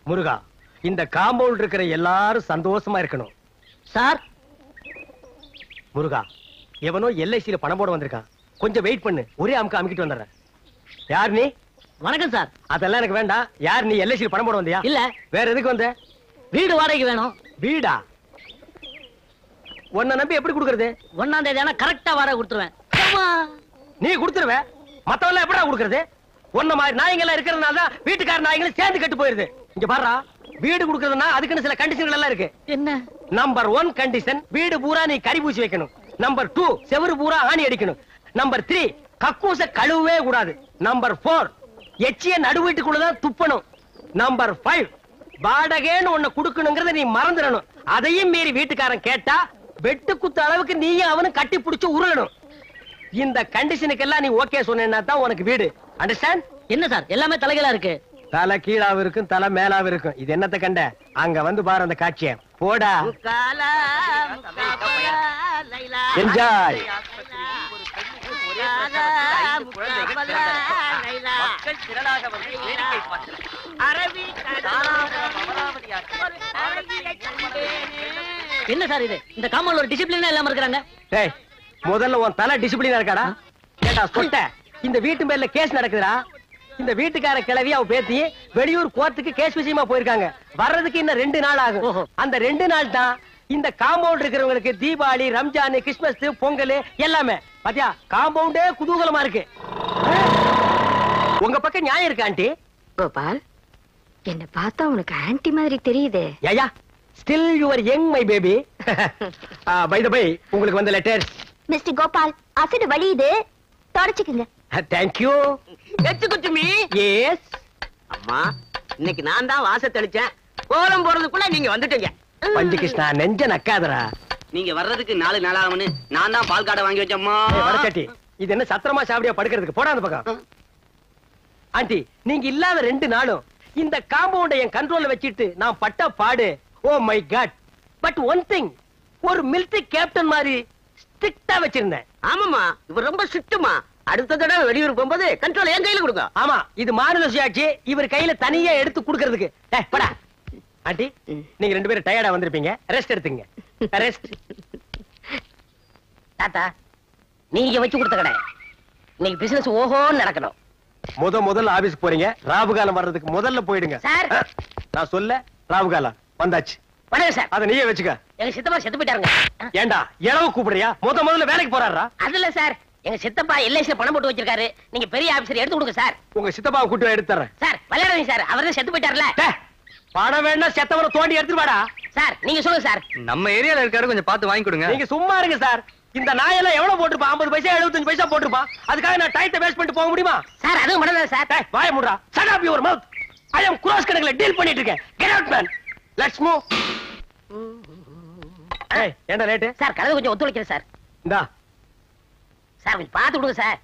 முருகா, இந்த காம்பவுண்ட் இருக்கிற எல்லாரும் சந்தோஷமா இருக்கணும். சார் முருகா, எவனோ எல்ஐசியில பணம் போட வந்திருக்கான். கொஞ்சம் வெயிட் பண்ணு, ஒரே அமுக்கிட்டு வந்துடுறேன். யார் நீ? வணக்கம் சார். அதெல்லாம் எனக்கு வேண்டாம். யார் நீ? எல்ஐசியில பணம் போட வந்தியா? இல்ல. வேற எதுக்கு வந்த? வீடு வாடகைக்கு வேணும். வீடா? உன்னை நம்பி எப்படி கொடுக்கறது? 1ஆம் தேதி ஆனா கரெக்டா வாடகை கொடுத்துருவேன். நீ கொடுத்துருவ, மத்தவெல்லாம் எப்படா கொடுக்கறது? ஒன்ன மாதிரி நாய்கள் இருக்கிறதுனால தான் வீட்டுக்கார நாய்களும் சேர்ந்து கட்டு போயிருது. இங்க பாருடா, வீடு கொடுக்கறதுன்னா அதுக்குன்னு சில கண்டிஷன்கள் எல்லாம் இருக்கு. என்ன? நம்பர் 1 கண்டிஷன், வீடு பூரா நீ கறி பூசி வைக்கணும். நம்பர் 2, செவுரு பூரா ஆணி அடிக்கணும். நம்பர் 3, கக்கூச கழுவவே கூடாது. நம்பர் 4, எச்சிய நடு வீட்டுக்குள்ளதான் துப்பணும். நம்பர் 5, வாடகைன்னு ஒண்ணு கொடுக்கணுங்கிறத நீ மறந்துடணும். அதையும் மீறி வீட்டுக்காரன் கேட்டா வெட்டு குத்த அளவுக்கு நீயும் அவனும் கட்டி பிடிச்சு உருளணும். இந்த கண்டிஷனுக்கு எல்லாம் நீ ஓகே சொன்னா தான் உனக்கு வீடு. அண்டர்ஸ்டாண்ட்? என்ன சார் எல்லாமே தலைகளா இருக்கு? தலை கீழாவும் இருக்கும், தலை மேலாவும் இருக்கும். இது என்னத்த கண்ட? அங்க வந்து பாரு அந்த காட்சிய. போடா, என்ஜாய். என்ன சார் இது? இந்த காம்பவுண்ட்ல ஒரு டிசிப்ளின் இல்லாம இருக்காங்க. டேய், முதல்ல உன் தலை டிசிப்ளினா இருக்காடா? கேட்டா சொட்ட. இந்த வீட்டு மேல கேஸ் நடக்குதுடா. இந்த வீட்டுக்கார கிளவி அவ பேத்தி வெளியூர் கோர்ட்டுக்கு கேஸ் விஷயமா போயிருக்காங்க. வர்றதுக்கு இன்னும் 2 நாள் ஆகும். அந்த 2 நாள் தான் இந்த காம்பவுண்ட் இருக்கிறவங்களுக்கு தீபாவளி, ரம்ஜான், கிறிஸ்துமஸ், பொங்கல் எல்லாமே. பாத்தியா, காம்பவுண்டே குதூகலமா இருக்கு. உங்க பக்கம் நியாயம் இருக்கு ஆண்டி. கோபால், என்ன பார்த்தா உனக்கு ஆன்ட்டி மாதிரி தெரியுதே. Yeah still you are young my baby. By the by, உங்களுக்கு வந்த லெட்டர். மிஸ்டர் கோபால், அசிட் வலியுது, தொடச்சுக்குங்க. Thank you. எச்சுக்குச்சுமி. எஸ். அம்மா, இன்னைக்கு நான் தான் வாச தெளிச்சேன். கோலம் போறதுக்குள்ள நீங்க வந்துட்டீங்க. பஞ்சு கிருஷ்ணா, நெஞ்ச நக்காதரா. நீங்க வர்றதுக்கு 4 நாளாகும்னு நான் தான் பால் காடை வாங்கி வச்சேம்மா. வடச்சட்டி, இது என்ன சத்திரமா சாவடியா படுக்கிறதுக்கு? போடா அந்த பக்கம். ஆண்டி, நீங்க இல்லாத 2 நாளும் இந்த காம்பவுண்ட என் கண்ட்ரோல்ல வச்சிட்டு நான் பட்ட பாடு. Oh my God. But one thing, ஒரு மிலிட்டரி கேப்டன் மாதிரி ஸ்ட்ரிக்ட்டா வச்சிருந்தேன். ஆமாமா, இவர் ரொம்ப ஸ்ட்ரிக்ட்டுமா. அடுத்த தடவை வெளியூர் போகும்போது கண்ட்ரோல் என் கையில கொடுங்க. ஆமா, இது மாநில சுயாட்சி. இவர் கையில தனியா எடுத்து கொடுக்கிறதுக்கு. படா. ஆண்டி, நீங்க 2 பேரும் டயர்டா வந்திருப்பீங்க. ரெஸ்ட் எடுத்துங்க. ரெஸ்ட். தாத்தா, நீங்க வச்சு கொடுத்த கடை இன்னைக்கு பிசினஸ் ஓஹோன்னு நடக்கணும். முதல்ல ஆபீஸ் போறீங்க. ராவுகாலம் வர்றதுக்கு முதல்ல போயிடுங்க. சார், நான் சொல்ல ராவுகாலம் வந்தாச்சு. வணக்கம் சார். அத நீயே வச்சுக்க. எங்க சித்தப்பா செத்து போயிட்டாருங்க. ஏண்டா இளவு கூப்பிடுறியா? முதல்ல வேலைக்கு போறாரா? அதுல சார், எங்க சித்தப்பா எல்ஐசில பணம் போட்டு வச்சிருக்காரு. நீங்க பெரிய ஆபீசர் எடுத்து கொடுங்க சார். உங்க சித்தப்பாவை கூட்டி எடுத்து தரேன். சார் விளையாடுங்க சார், அவர்தான் செத்து போயிட்டாருல. பணம் வேணா செத்தவரை தோண்டி எடுத்துட்டு வாடா. சார் நீங்க சொல்லுங்க சார். நம்ம ஏரியால இருக்காரு, கொஞ்சம் பார்த்து வாங்கி கொடுங்க. நீங்க சும்மா இருங்க சார். இந்த நாயெல்லாம் எவ்வளவு போட்டுருப்பான்? 50 பைசா 75 பைசா போட்டுருப்பான். அதுக்காக நான் டைத்தை வேஸ்ட் பண்ணிட்டு போக முடியுமா? சார் அதுவும் மனதா சார். வாய மூடுறா. shut up your mouth. I am cross கணக்குல டீல் பண்ணிட்டு இருக்கேன். get out man. let's move. ஏய், என்ன லேட்? சார் கலந்து கொஞ்சம் ஒத்துழைக்கிறேன் சார். இந்தா சார் கொஞ்சம் பார்த்து கொடுங்க சார்.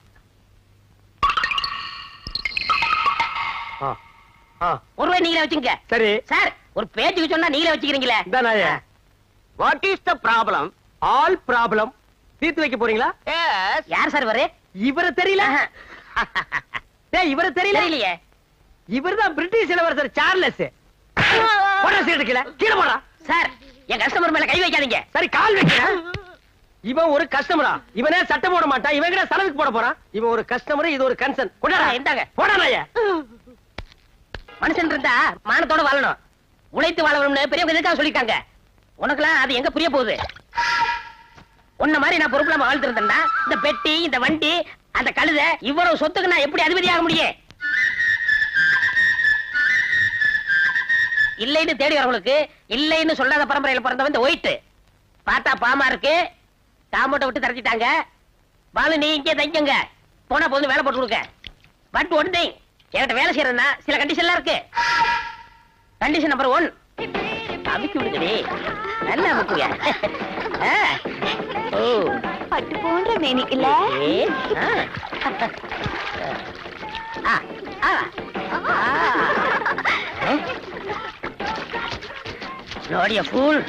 ஒருவே நீங்களே வச்சுங்க. சரி சார், ஒரு பேச்சுக்கு சொன்னா நீங்களே வச்சுக்கிறீங்களே. இந்த நாயே. What is the problem? All problem தீர்த்து வைக்க போறீங்களா? எஸ். யார் சார் இவரு? இவரை தெரியல? டேய், இவரை தெரியல? தெரியலையே. இவர்தான் பிரிட்டிஷ் இளவரசர் சார்லஸ். போடா சீட்டு கீழே. கீழே போடா. சார், என் கஸ்டமர் மேல கை வைக்காதீங்க. சரி, கால் வைக்கிறேன். இவன் ஒரு கஸ்டமரா? இவனே சட்டை போட மாட்டான். இவன் கிட்ட சலவுக்கு போட போறான். இவன் ஒரு கஸ்டமர், இது ஒரு கன்சர்ன். கொண்டாடா. இந்தாங்க. போடா நாயே. மனுஷன் இருந்தா மானத்தோட வாழணும், உழைத்து வாழணும்னு பெரியவங்க எதுக்காக சொல்லிட்டாங்க. உனக்குலாம் அது எங்க புரிய போகுது? உன்ன மாதிரி நான் பொறுப்புலாம வாழ்த்து இருந்தேன்னா இந்த பெட்டி, இந்த வண்டி, அந்த கழுத, இவ்வளவு சொத்துக்கு நான் எப்படி அதிபதியாக முடியும்? இல்லைன்னு தேடி வரவங்களுக்கு இல்லைன்னு சொல்லாத பரம்பரையில பிறந்தவன் இந்த ஒயிட். பார்த்தா பாமா இருக்கு, காம்பவுண்ட விட்டு தரச்சிட்டாங்க. பாலு நீ இங்கே தங்கிங்க, போனா போது வேலை போட்டு கொடுக்க. பட் ஒன் திங், என்கிட்ட வேலை செய்யறதுன்னா சில கண்டிஷன்லாம் இருக்கு. கண்டிஷன் நம்பர் 1, அமுக்கி விடுங்கடி. நல்லா அமுக்குங்க. ஓ, பட்டு போன்ற மேனி இல்ல? நோடிய ஃபூல்.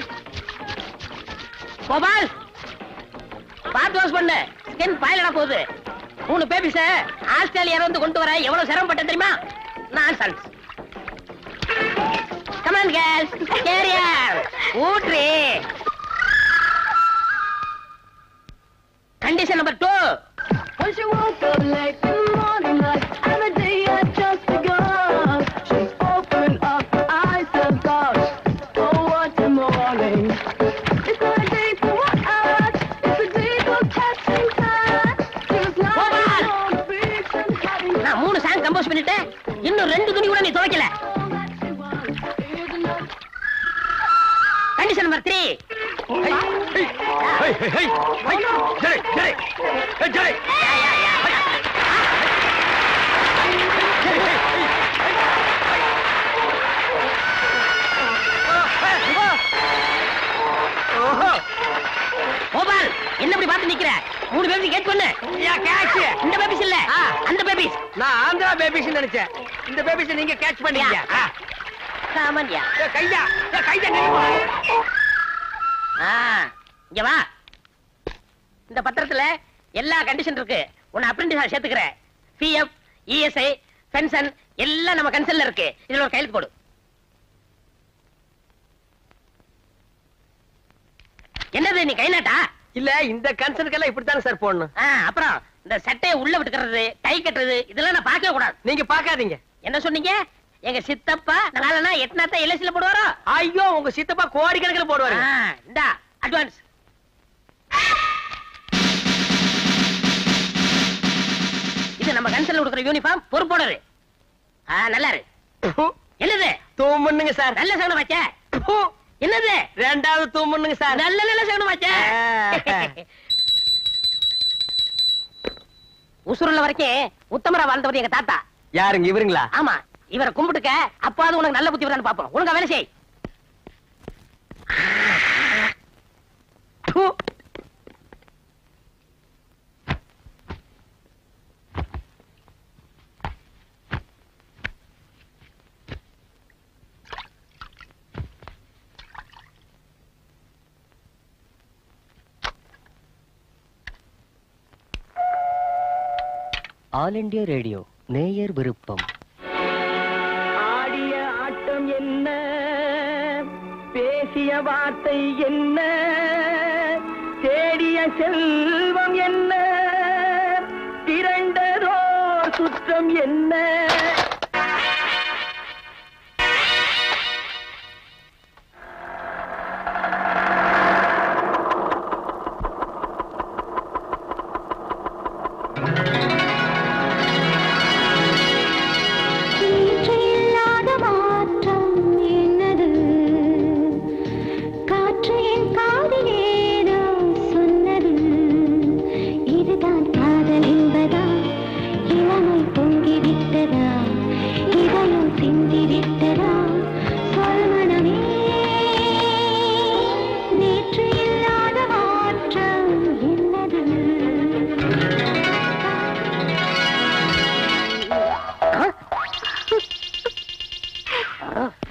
கோபால், பார்த்து வாஷ் பண்ணு, ஸ்கின் பாயிலடா போகுது. 3 பேபிஸ ஆஸ்திரேலியா வந்து கொண்டு வர எவ்வளவு சிரமப்பட்ட தெரியுமா? நான் கமான் கேர்ள்ஸ் கேரியா ஊட்ரி. Condition number 2. When she woke up late in the morning like every day had just begun, she's opened up her eyes and thought, oh what a morning. It's not a day for what I like, it's a day for catching time. She was lying on the beach and having நான் 3 song compose பண்ணிட்டேன். இன்னும் 2 துணி கூட நீ துவைக்கல. Condition number 3. Gopal என்ன இப்படி பார்த்து நிக்கிற? 3 பேபி கேட்ச் பண்ணு. இந்த பேபிஸ் இல்ல, அந்த பேபிஸ். நான் ஆந்திரா பேபிஸ் நினைச்சேன். இந்த பேபிஸ் நீங்க கேட்ச் பண்ணீங்க. சாமான்யா கையா கையா இங்க வா. இந்த பத்திரத்துல எல்லா கண்டிஷன் இருக்கு. உன்னை அப்ரெண்டிஸா சேர்த்துக்கிறேன். பிஎஃப், இஎஸ்ஐ, பென்ஷன் எல்லாம் நம்ம கன்சல்ல இருக்கு. இதுல ஒரு கையெழுத்து போடு. என்னது நீ கை நாட்டா? இல்ல இந்த கன்சர்னுக்கெல்லாம் இப்படித்தானே சார் போடணும். அப்புறம் இந்த சட்டையை உள்ள விட்டுக்கிறது, டை கட்டுறது இதெல்லாம் நான் பார்க்கவே கூடாது. நீங்க பாக்காதீங்க. என்ன சொன்னீங்க? எங்க சித்தப்பா நாளனா எட்னாத்த எல்ஐசில போடுவாரோ? ஐயோ உங்க சித்தப்பா கோடிக்கணக்கில் போடுவாரு. இந்தா அட்வான்ஸ். இது நம்ம கன்சல்ல கொடுக்குற யூனிஃபார்ம். பொறுப்போடரு. நல்லா இரு. என்னது? தூமுன்னுங்க சார். நல்ல சகனம் வச்சே. என்னது? 2வது தூமுன்னுங்க சார். நல்ல நல்ல சகனம் வச்சே. உசுருள்ள வரைக்கும் உத்தமரா வாழ்ந்தவர் எங்க தாத்தா. யாருங்க இவருங்களா? ஆமா, இவரை கும்பிட்டுக்க. அப்பாவது உனக்கு நல்ல புத்தி வரான்னு பாப்போம். ஒழுங்கா வேலை செய். ஆல் இண்டியா ரேடியோ நேயர் விருப்பம். ஆடிய ஆட்டம் என்ன, பேசிய வார்த்தை என்ன, தேடிய செல்வம் என்ன, திரண்டதோ சுற்றம் என்ன.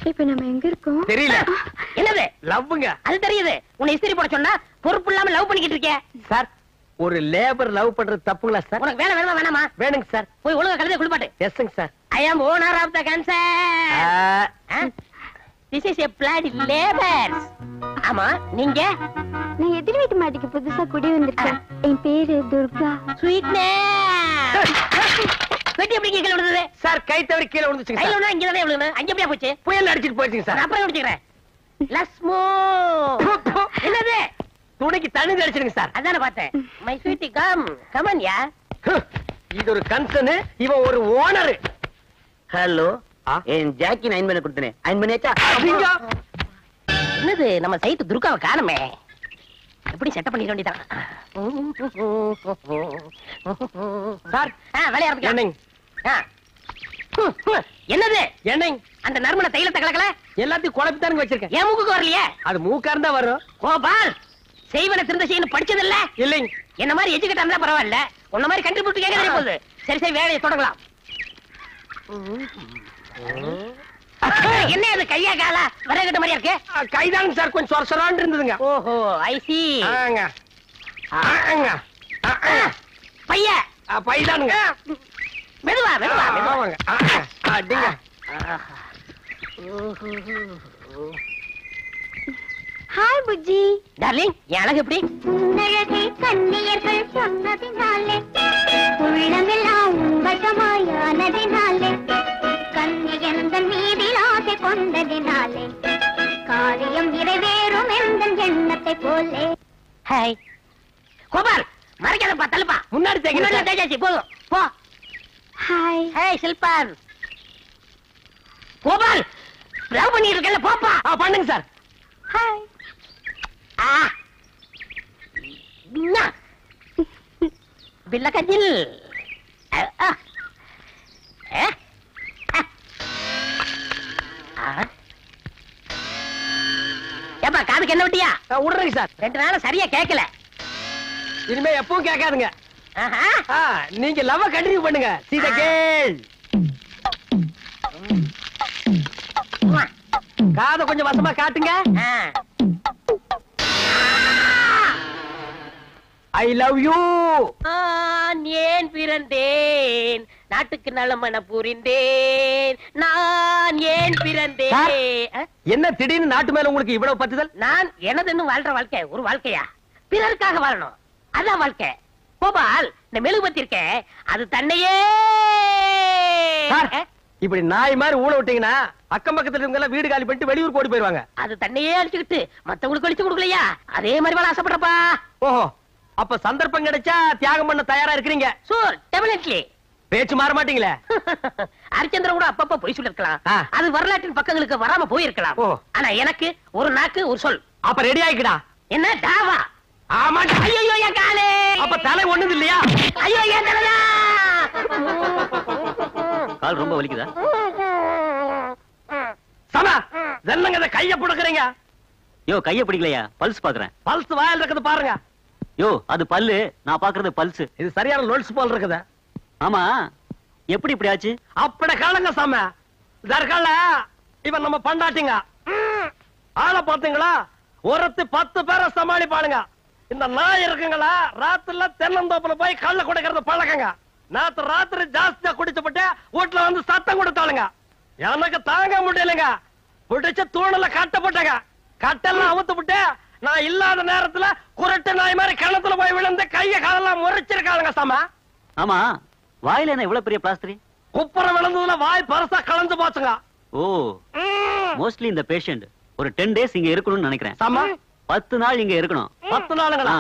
இப்ப நம்ம எங்க இருக்கோம்? தெரியல. என்னது? லவ்வுங்க. அது தெரியுது. உன்னை இஸ்திரி போட சொன்னா பொறுப்பு இல்லாம லவ் பண்ணிக்கிட்டு இருக்க. சார் ஒரு லேபர் லவ் பண்றது தப்புங்களா சார்? உனக்கு வேலை வேணுமா வேணாமா? வேணுங்க சார். போய் ஒழுங்கா கழுதை குளிப்பாட்டு. எஸ்ங்க sir. I am owner of the concern. This is a bloody labor. ஆமா, நீங்க? நான் எதிர் வீட்டு மாட்டிக்கு புதுசா குடி வந்திருக்கேன். என் பேரு துர்கா. Sweetness. வெட்டி எப்படி கீழே விழுந்தது? சார் கை தவறி கீழே விழுந்துச்சுங்க கையில சார். விழுந்தா இங்க தானே விழுந்தது. அங்க எப்படியா போச்சு? புயல் அடிச்சிட்டு போயிடுச்சுங்க நான் சார். அப்புறம் விட்டுக்கிறேன். லஸ்மோ. என்னது? துணைக்கு தண்ணி அடிச்சிருங்க சார். அதானே பார்த்தேன். My sweetie come come on yeah. இது ஒரு கன்சர்ன், இவன் ஒரு ஓனர். ஹலோ, என் ஜாக்கி அயன் பண்ண கொடுத்தனே, அயன் பண்ணியாச்சா? என்னது நம்ம சைட்டு துர்காவை காணுமே. எப்படி செட்டப் பண்ணிட வேண்டியதான். சார் விளையாடுறதுக்கு என்னங்க? என்னது? என்னங்க? அந்த நறுமண தைலத்தை கலக்கல எல்லாத்தையும் குழப்பித்தானுங்க வச்சிருக்கேன். என் மூக்குக்கு வரலையே. அது மூக்கா இருந்தா வரும். கோபால், செய்வன திருந்த செய்யணும் படிச்சது இல்ல. இல்லைங்க. என்ன மாதிரி எஜுகேட் இருந்தா பரவாயில்ல. உன்ன மாதிரி கண்ட்ரிபியூட் கேட்க தெரிய போகுது. சரி சரி வேலையை தொடங்கலாம். என்ன அது கையா காலா வரகட்ட மாதிரியா இருக்கு? கைதானுங்க சார், கொஞ்சம் சொர சொரான்னு இருந்ததுங்க. ஓஹோ ஐ சி. ஆங்க ஆங்க பைய பைதானுங்க. மெதுவா மெதுவா மெதுவா. ஆமாங்க. அடிங்க. ஹாய் புஜ்ஜி. டார்லிங், என் அழகு எப்படி? உன்னழகை கண்ணியர்கள் சொன்னதினாலே உள்ளமெல்லாம் வசமாயானதினாலே கண்ணியந்த மீதில் ஆசை கொண்டதினாலே காரியம் நிறைவேறும் எந்த எண்ணத்தை போலே. ஹாய் கோபால், மறைக்காதப்பா, தள்ளுப்பா. முன்னாடி தேய்ச்சாச்சு, போதும் போ. ஹாய். ஹாய் சில்பான். கோபால், லவ் பண்ணிட்டு இருக்கல, போப்பா. பண்ணுங்க சார். ஹாய். பில்ல கஞ்சில். ஏப்பா, காதுக்கு என்ன விட்டியா? விடுறேங்க சார். 2 நாள் சரியா கேட்கல. இனிமே எப்பவும் கேட்காதுங்க. ஆஹா. நீங்க லவ் கண்டினியூ பண்ணுங்க. See the girl. காதை கொஞ்சம் வசமா காட்டுங்க. I love you. நான் ஏன் பிறந்தேன், நாட்டுக்கு நலமன புரிந்தேன். நான் ஏன் பிறந்தேன். என்ன திடீர்னு நாட்டு மேல உங்களுக்கு இவ்வளவு பத்துதல்? நான் எனதுன்னு வாழ்ற வாழ்க்கை ஒரு வாழ்க்கையா? பிறருக்காக வாழணும், அதான் வாழ்க்கை. கோபால், இந்த மெழுகுபத்தி இருக்க, அது தன்னையே. இப்படி நாய் மாதிரி ஊழ விட்டீங்கன்னா அக்கம் பக்கத்துல இருக்கவங்க எல்லாம் வீடு காலி பண்ணிட்டு வெளியூர் போட்டு போயிருவாங்க. அது தன்னையே அழிச்சுக்கிட்டு மத்தவங்களுக்கு அழிச்சு கொடுக்கலையா? அதே மாதிரி வாழ ஆசைப்படுறப்பா. ஓஹோ, அப்ப சந்தர்ப்பம் கிடைச்சா தியாகம் பண்ண தயாரா இருக்கிறீங்க? சூர், டெபினெட்லி. பேச்சு மாற மாட்டீங்களே. ஹரிச்சந்திரன் கூட அப்பப்ப பொய் சொல்லிருக்கலாம். ஆ. அது வரலாற்றின் பக்கங்களுக்கு வராம போயிருக்கலாம். ஓ. ஆனா எனக்கு ஒரு நாக்கு ஒரு சொல். அப்ப ரெடி ஆயிக்கடா. என்ன டாவா? ஆமா. ஐயோ, என் காலே. அப்ப தலை ஒண்ணுது இல்லையா? ஐயோ, என் தலைதா. கால் ரொம்ப வலிக்குதா? சமா, என்னங்க இத கைய புடுக்குறீங்க? யோ, கைய பிடிக்கலையா? பல்ஸ் பாக்குறேன். பல்ஸ் வாயில இருக்குது பாருங்க. யோ, அது பல்லு, நான் பாக்குறது பல்ஸ். இது சரியான லொல்ஸ் போல் இருக்குது. ஆமா, எப்படி இப்படி ஆச்சு? அப்பட காலங்க சாம. தற்கால இவன் நம்ம பண்டாட்டிங்க. ஆளை பாத்தீங்களா? ஒருத்து 10 பேரை சமாளிப்பாளுங்க. இந்த நாய் இருக்குங்களா, ராத்திரில தென்னந்தோப்புல போய் கள்ள குடிக்கிறது பழக்கங்க. நேத்து ராத்திரி ஜாஸ்தியா குடிச்சுப்பட்டு வீட்டுல வந்து சத்தம் கொடுத்தாளுங்க. எனக்கு தாங்க முடியலைங்க. பிடிச்ச தூணல கட்டப்பட்டங்க. கட்டெல்லாம் அவுத்து விட்டு நான் இல்லாத நேரத்துல குரட்டு நாய் மாதிரி கிணத்துல போய் விழுந்து கைய காலெல்லாம் முறைச்சிருக்காளுங்க சாம. ஆமா, வாயில என்ன இவ்வளவு பெரிய பிளாஸ்டரி? குப்புற விழுந்ததுல வாய் பரசா கலந்து போச்சுங்க. ஓ, மோஸ்ட்லி இந்த பேஷண்ட் ஒரு 10 டேஸ் இங்க இருக்கணும்னு நினைக்கிறேன். சாமா, 10 நாள் இங்க இருக்கணும். 10 நாளுங்களா? ஆ.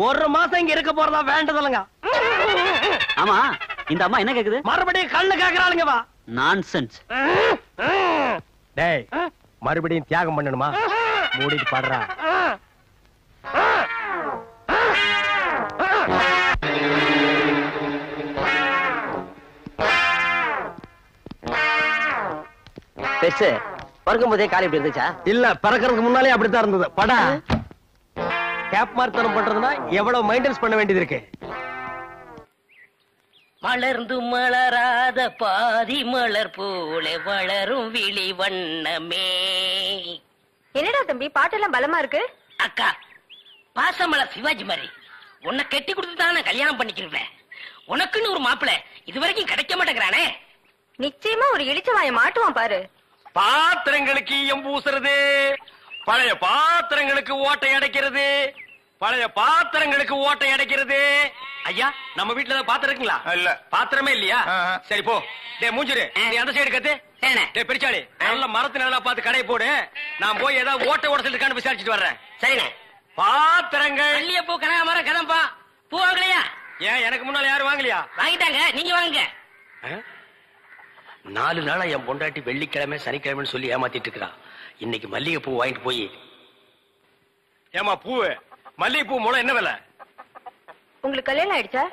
1 மாசம் இங்க இருக்க போறதா வேண்டதில்லைங்க. ஆமா, இந்த அம்மா என்ன கேக்குது? மறுபடியும் கண்ணு கேக்குறாளுங்க. வா. நான்சென்ஸ். டேய், மறுபடியும் தியாகம் பண்ணணுமா? மூடிட்டு பாடுறா. பெருசு பறக்கும் போதே காலை இப்படி இருந்துச்சா? இல்ல, பறக்கிறதுக்கு முன்னாலே அப்படித்தான் இருந்தது. படா கேப் மார்த்தனம் பண்றதுன்னா எவ்வளவு மெயின்டெனன்ஸ் பண்ண வேண்டியது இருக்கு. மலர்ந்து மலராத பாதி மலர் போல வளரும் விழி வண்ணமே. என்னடா தம்பி, பாட்டெல்லாம் பலமா இருக்கு. அக்கா, பாசமலர் சிவாஜி மாதிரி உன்னை கட்டி கொடுத்து தான் நான் கல்யாணம் பண்ணிக்கிறேன். உனக்குன்னு ஒரு மாப்பிள்ளை இதுவரைக்கும் கிடைக்க மாட்டேங்கிறானே. நிச்சயமா ஒரு இளிச்சவாய மாட்டுவான் பாரு. பாத்திரங்களுக்கு ஈயம் பூசுறது, பழைய பாத்திரங்களுக்கு ஓட்டை அடைக்கிறது, பழைய பாத்திரங்களுக்கு ஓட்டை அடைக்கிறது. ஐயா, நம்ம வீட்டுல ஏதாவது பாத்திரம் இருக்குங்களா? இல்ல. பாத்திரமே இல்லையா? சரி போ. டேய் மூஞ்சிரு, நீ அந்த சைடு கத்து. டேய் பெரிச்சாளி, நல்ல மரத்து நல்லா பார்த்து கடை போடு. நான் போய் ஏதாவது ஓட்டை உடசல் இருக்கான்னு விசாரிச்சுட்டு வர்றேன். சரிண்ணே. பாத்திரங்கள் பள்ளிய பூ கனகாமரம் கதம்பா பூ வாங்கலையா? ஏன் எனக்கு முன்னால யாரும் வாங்கலையா? வாங்கிட்டாங்க, நீங்க வாங்குங்க. 4 நாளா என் பொண்டாட்டி வெள்ளிக்கிழமை சனிக்கிழமைன்னு சொல்லி ஏமாத்திட்டு இருக்கிறா. இன்னைக்கு மல்லிகை பூ வாங்கிட்டு போய். ஏமா பூ, மல்லிகை பூ மூலம் என்ன விலை? உங்களுக்கு கல்யாணம் ஆயிடுச்சா?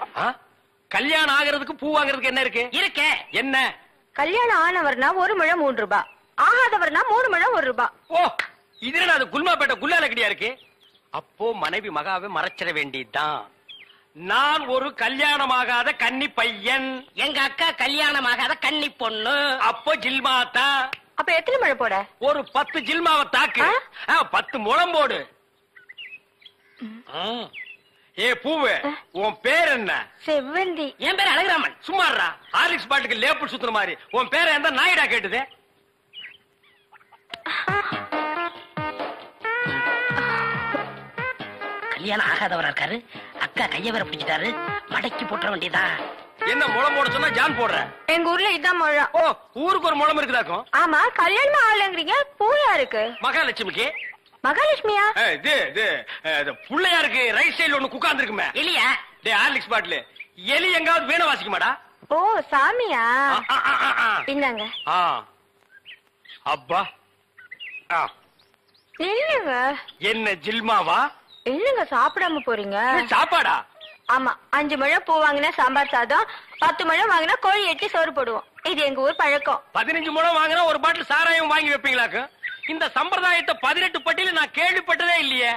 கல்யாணம் ஆகிறதுக்கு பூ வாங்குறதுக்கு என்ன இருக்கு? இருக்கே. என்ன? கல்யாணம் ஆனவர்னா 1 முழம் 3 ரூபாய், ஆகாதவர்னா 3 முழம் 1 ரூபாய். ஓ, இது என்ன அது குல்மாப்பேட்டை குல்லால கடியா இருக்கு? அப்போ மனைவி மகாவை மறைச்சிட வேண்டியதுதான். நான் ஒரு கல்யாணமாகாத கன்னி பையன், எங்க அக்கா கல்யாணமாகாத கன்னி பொண்ணு. அப்போ ஜில்மாத்தா. அப்ப எத்தனை மழை போட? ஒரு 10 ஜில்மாவை தாக்கு. 10 முழம் போடு. ஏ பூவு, உன் பேர் என்ன? செவ்வந்தி. என் பேர் அழகுராமன். சும்மாறா, ஹார்லிக்ஸ் பாட்டுக்கு லேபிள் சுத்துற மாதிரி. உன் பேரை எந்த நாயிடா கேட்டுது? கல்யாணம் ஆகாதவரா இருக்காரு. அக்கா கைய வேற பிடிச்சிட்டாரு. மடக்கி போட்டுற வேண்டியதா. என்ன முளம் போட சொன்னா ஜான் போடுற? எங்க ஊர்ல இதான் முழம். ஓ, ஊருக்கு ஒரு முளம் இருக்குதாக்கும். ஆமா, கல்யாணமா ஆளுங்கிறீங்க. பூயா இருக்கு. மகாலட்சுமிக்கு. மகாலட்சுமியா? இது புள்ளையாருக்கு ரைட் சைடுல ஒண்ணு குக்காந்து இருக்குமே. எலியா? டேய் ஹார்லிக்ஸ் பாட்டில் எலி எங்காவது வீணை வாசிக்குமாடா? ஓ, சாமியா? இந்தாங்க. அப்பா இல்லங்க. என்ன ஜில்மாவா? இல்லங்க, சாப்பிடாம போறீங்க. சாப்பாடா? ஆமா, 5 முழம் பூ வாங்கினா சாம்பார் சாதம், 10 முழம் வாங்கினா கோழி எட்டி சோறு போடுவோம். இது எங்க ஊர் பழக்கம். 15 முழம் வாங்கினா ஒரு பாட்டில் சாராயம் வாங்கி வைப்பீங்களாக்கு? இந்த சம்பிரதாயத்தை 18 பட்டியல நான் கேள்விப்பட்டதே இல்லையே.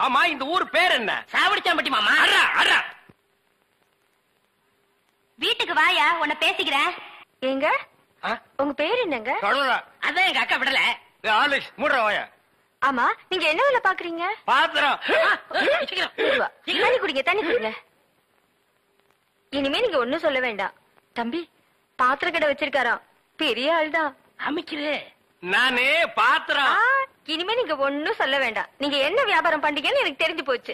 ஆமா, இந்த ஊர் பேர் என்ன? சாவடிச்சாம்பட்டி மாமா. வீட்டுக்கு வாயா, உன்னை பேசிக்கிறேன். எங்க உங்க பேர் என்னங்க? அதான் எங்க அக்கா விடல. ஆலிஷ் மூடுற வாயா. ஆமா, நீங்க என்ன வேலை பாக்குறீங்க? பாத்திரம். தண்ணி குடிங்க, தண்ணி குடிங்க. இனிமே நீங்க ஒண்ணும் சொல்ல வேண்டாம். தம்பி, பாத்திர கடை வச்சிருக்காராம். பெரிய ஆள்தான். அமைக்குது. நானே பாத்திரம். இனிமே நீங்க ஒண்ணும் சொல்ல வேண்டாம். நீங்க என்ன வியாபாரம் பண்றீங்கன்னு எனக்கு தெரிஞ்சு போச்சு.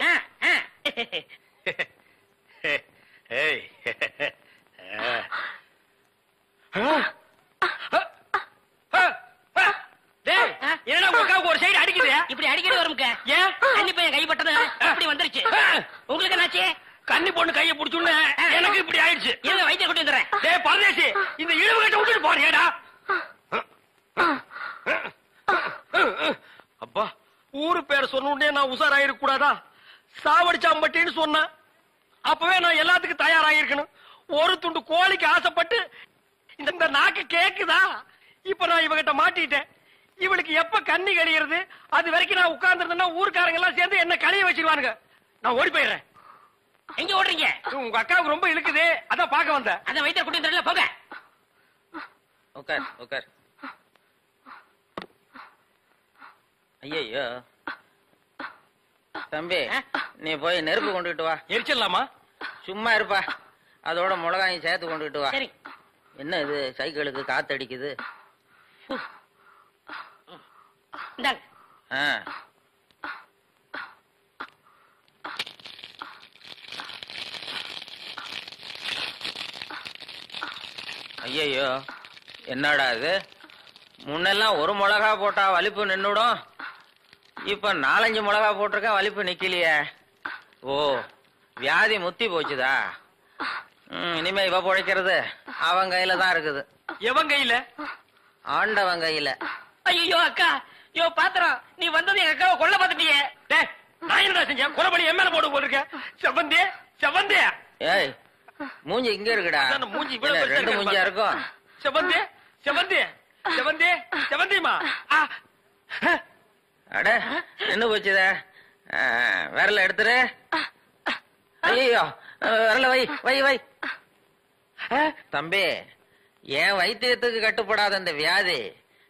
என்னடா உங்க ஒரு சைடு அடிக்குது? இப்படி அடிக்கடி வரும்க்க. ஏன்? கன்னி பையன் கை பட்டது அப்படி வந்துருச்சு. உங்களுக்கு என்னாச்சு? கன்னி பொண்ணு கையை பிடிச்சுன்னு எனக்கு இப்படி ஆயிடுச்சு. இருங்க, வைத்தியம் கொண்டு வந்துடுறேன். டேய் பரதேசி, இந்த இழுவு கட்ட விட்டுட்டு போறியேடா. அப்பா, ஊரு பேர் சொன்ன உடனே நான் உசாராயிருக்க கூடாதா? சாவடிச்சாம்பட்டின்னு சொன்ன அப்பவே நான் எல்லாத்துக்கும் தயாராகிருக்கணும். ஒரு துண்டு கோழிக்கு ஆசைப்பட்டு இந்த நாக்கு கேக்குதா? இப்ப நான் இவகிட்ட மாட்டிட்டேன். இவளுக்கு எப்ப கண்ணி கழிகிறது அது வரைக்கும் நான் உட்கார்ந்துருந்தேன்னா ஊர்க்காரங்க எல்லாம் சேர்ந்து என்ன கழிய வச்சிருவானுங்க. நான் ஓடி போயிடுறேன். எங்க ஓடுறீங்க? உங்க அக்காவுக்கு ரொம்ப இழுக்குது, அதான் பாக்க வந்தேன். அதான் வைத்தியம் கொண்டு வந்துடுறேன், போங்க. உட்கார் உட்கார். ஐயோ தம்பி, நீ போய் நெருப்பு கொண்டுகிட்டு வா. எரிச்சிடலாமா? சும்மா இருப்பா. அதோட மிளகாயும் சேர்த்து கொண்டுகிட்டு வா. சரி. என்ன இது, சைக்கிளுக்கு காத்து அடிக்குது? இந்தாங்க. ஐயோ, என்னடா இது? முன்னெல்லாம் ஒரு மிளகா போட்டா வலிப்பு நின்னுடும். இப்ப 4-5 மிளகா போட்டிருக்க, வலிப்பு நிக்கலையே. ஓ, வியாதி முத்தி போச்சுதா? இனிமே இவ பொழைக்கிறது அவன் கையில தான் இருக்குது. எவன் கையில? ஆண்டவன் கையில. ஐயோ அக்கா, யோ பாத்திரம், நீ வந்தது எங்க அக்காவை கொல்ல பாத்துட்டியே. டேய், நான் என்னடா செஞ்சேன்? கொலைபடி என் மேல போட்டு போட்டிருக்க. செவந்தே செவந்தே. ஏய், மூஞ்சி இங்க இருக்குடா. மூஞ்சி ரெண்டு மூஞ்சியா இருக்கும். செவந்தே செவந்தே செவந்தே செவந்தேமா. அட, என்ன போச்சுதே? விரல எடுத்துரு. ஐயோ, விரல வை வை வை. தம்பி, என் வைத்தியத்துக்கு கட்டுப்படாத இந்த வியாதி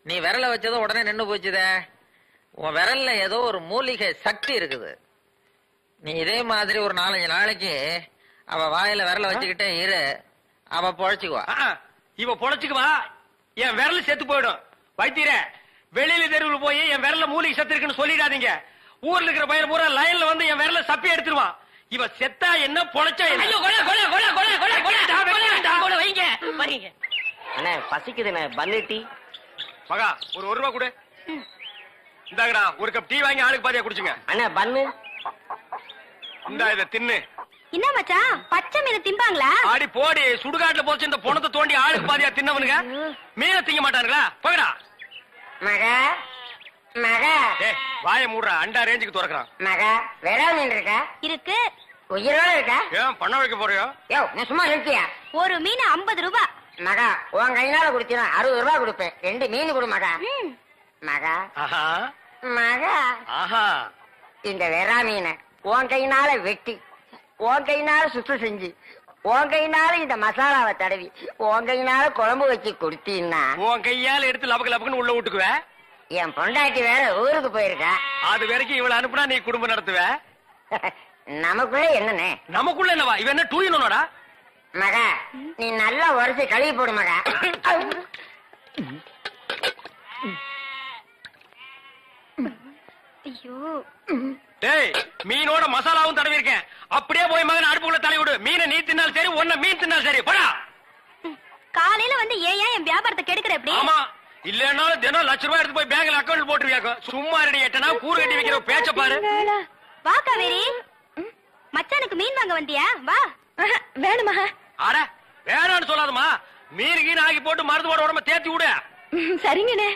நீ விரல வச்சதும் உடனே நின்னு போச்சுதே. உன் விரல்ல ஏதோ ஒரு மூலிகை சக்தி இருக்குது. நீ இதே மாதிரி ஒரு 4-5 நாளைக்கு அவ வாயில விரல வச்சுக்கிட்டே இரு, அவ பொழைச்சுக்குவா. இவ பொழைச்சுக்குவா, என் விரல் செத்து போயிடும். வைத்தியரே, வெளியில தெருவில் போய் என் விரல்ல மூலிகை சத்து இருக்குன்னு சொல்லிடாதீங்க. ஊர்ல இருக்கிற பையன் பூரா லைன்ல வந்து என் விரல சப்பி எடுத்துருவான். இவ செத்தா என்ன, பொழைச்சா என்ன? ஐயோ, கொலை கொலை கொலை கொலை கொலை கொலை கொலை வைங்க வரீங்க. அண்ணே பசிக்குதுண்ணே, பன்னீர் டீ. மகா, ஒரு ரூபா கொடு. இந்தாங்கடா, ஒரு கப் டீ வாங்கி ஆளுக்கு பாதியா குடிச்சுங்க. அண்ணே பன்னு. இந்தா இத தின்னு. என்ன மச்சான், பச்சை மீன் திம்பாங்களா? ஆடி போடி, சுடுகாட்டுல போச்சு இந்த பொணத்தை தோண்டி ஆளுக்கு பாதியா தின்னவனுங்க மீனை திங்க மாட்டானுங்களா? போகடா. மகா மகா, டேய் வாயை மூடுறா, அண்டா ரேஞ்சுக்கு துறக்குறான். மகா, விரா மீன் இருக்கா? இருக்கு. உயிரோட இருக்கா? ஏன் பண்ண வைக்க போறியோ? யோ, நான் சும்மா இருக்கியா? ஒரு மீன் 50 ரூபாய். மகா, உன் கையினால குடுத்தீனா 60 ரூபாய் கொடுப்பேன். 2 மீன் கொடு மகா. மகா ஆஹா மகா, ஆஹா. இந்த வெறா மீனை உன் கையினால வெட்டி, உன் கையினால சுத்தம் செஞ்சு, உன் கையினால இந்த மசாலாவை தடவி, உன் கையினால குழம்பு வச்சு கொடுத்தீன்னா உன் கையால எடுத்து லபக்கு லபக்குன்னு உள்ள விட்டுக்குவ. என் பொண்டாட்டி வேற ஊருக்கு போயிருக்கா. அது வரைக்கும் இவளை அனுப்புனா நீ குடும்பம் நடத்துவ. நமக்குள்ள என்னன்னு? நமக்குள்ள என்னவா? இவ என்ன டூயினோடா? மகா, நீ நல்லா உரைச்சு கழுவி போடு மகா. ஐயோ டேய் மீனோட மசாலாவும் தடவி இருக்கேன். அப்படியே போய் மகன் அடுப்புக்குள்ள தலை விடு. மீனை நீ தின்னாலும் சரி, ஒன்ன மீன் தின்னாலும் சரி. போடா. காலையில வந்து ஏன் என் வியாபாரத்தை கெடுக்கிற எப்படி? ஆமா, இல்லன்னாலும் தினம் ₹1,00,000 எடுத்து போய் பேங்க்ல அக்கவுண்ட் போட்டுருவியாக்கும். சும்மா ரெடி எட்டனா கூறு கட்டி வைக்கிற பேச்ச பாரு. வா காவேரி, மச்சானுக்கு மீன் வாங்க வந்தியா? வா. வேணுமா? அட வேணான்னு சொல்லாதமா. மீன் கீன் ஆகி போட்டு மருந்து போட உடம்ப தேத்தி விடு. சரிங்கண்ணே.